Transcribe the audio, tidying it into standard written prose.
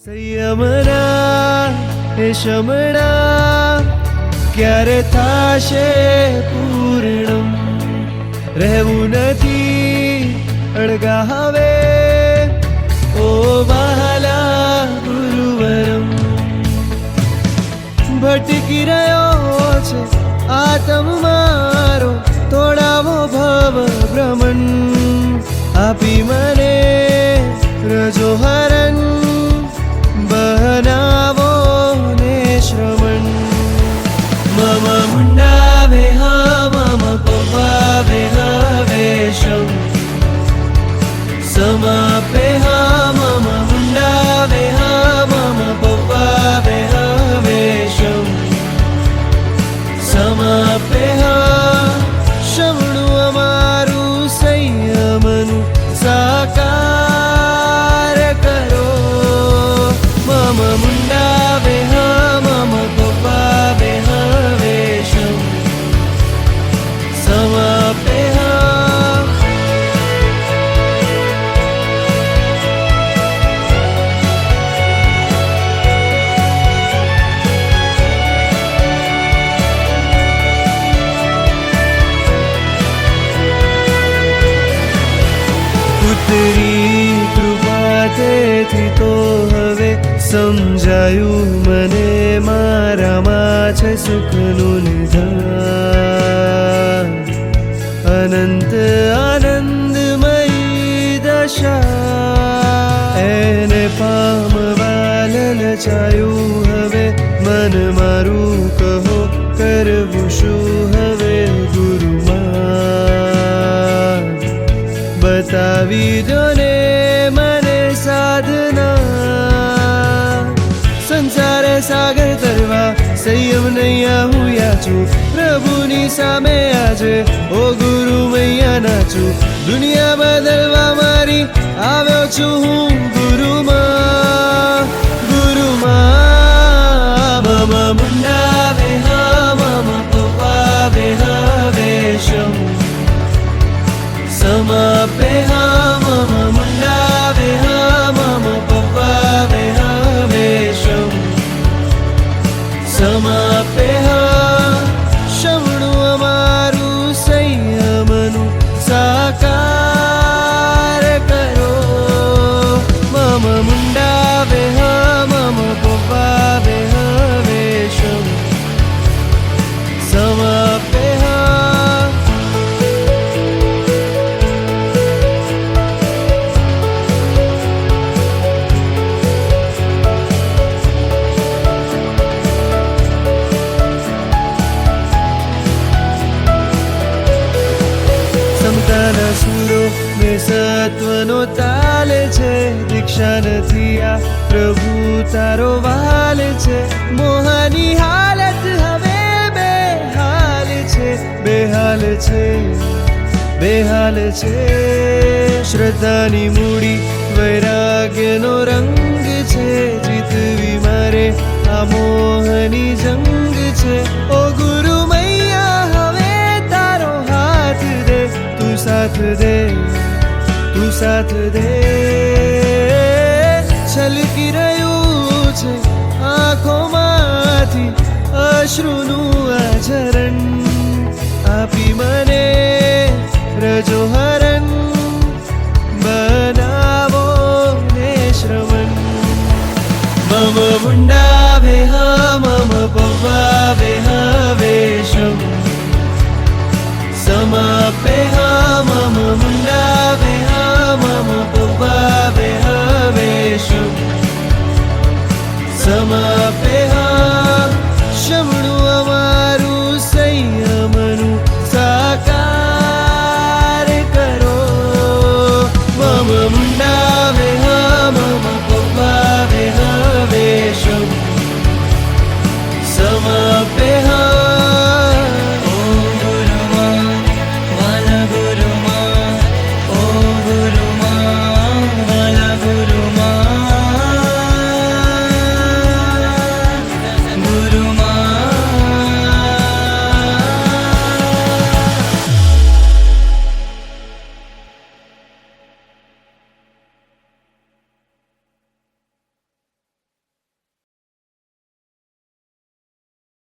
સંયમના એ શમણા ક્યારે થાશે પૂર્ણમ, રહેવું નથી અળગા હવે ઓ વહાલા ગુરુવરમ. ભટકી રહ્યો છે આત્મ મારો, તોડાવો ભવ ભ્રમણ, આપી મને રજો હરણ, બનાવો ને શ્રવણ. મમ મુંડાવે હા મમ પવાવે હવેશમ, સમાપે હા મમ મુંડાવે હા મમ પવાવે હવેશમ, સમાપે હા. શમણું અમારું સંયમનું સાકાર કરો, મમ મુંડાવે હા મમ પવાવે હવેશમ, સમાપે હા. ઉતરી કૃપા તેથી તો હવે સમજાયું મને, મારામાં છે સુખનું નિધાન. અનંત આનંદમયી દશા એને પામવા લલચાયું હવે મન મારું. કહો કરવું શું હવે ગુરુમાં, બતાવી દો ને મને સાધના. સંસારે સાગર તરવા સંયમ નૈયા હું યાચું, પ્રભુની સામે આજે ઓ ગુરુ મૈયા નાચું. દુનિયા બદલવા મારી આવ્યો છું હું ગુરુમાં, ગુરુમાં. મમ મુંડાવે હા મમ પવાવે હવેશમ, સમાપે હા મમ મુંડાવે હા મમ પવાવે હવેશમ, સમાપે હા. શમણું અમારું સંયમનું સાકાર કરો, મમ મુંડાવે હા મમ પવાવે હવેશમ, સમાપે હા. સમતાના સુરો ને સત્વનો તાલ છે, દીક્ષા નથી આ પ્રભુ તારો વાલ છે. મોહાની હાલત હવે બેહાલ છે, બેહાલ છે, બેહાલ છે. શ્રદ્ધાની મૂડી વૈરાગ્યનો રંગ છે, જીતવી મારે આ મોહની જંગ છે. ઓ ગુરુ મૈયા હવે તારો હાથ દે, તું સાથ દે, તું સાથ દે. છલકી રહ્યું છે આંખોમાંથી અશ્રુનું આ ઝરણ, આપી મને રજો હરણ, બનાવો ને શ્રવણ. મમ મુંડાવે હા મમ પવાવે હવેશમ, સમાપે હા મમ મુંડાવે હા મમ પવાવે હવેશમ, સમાપે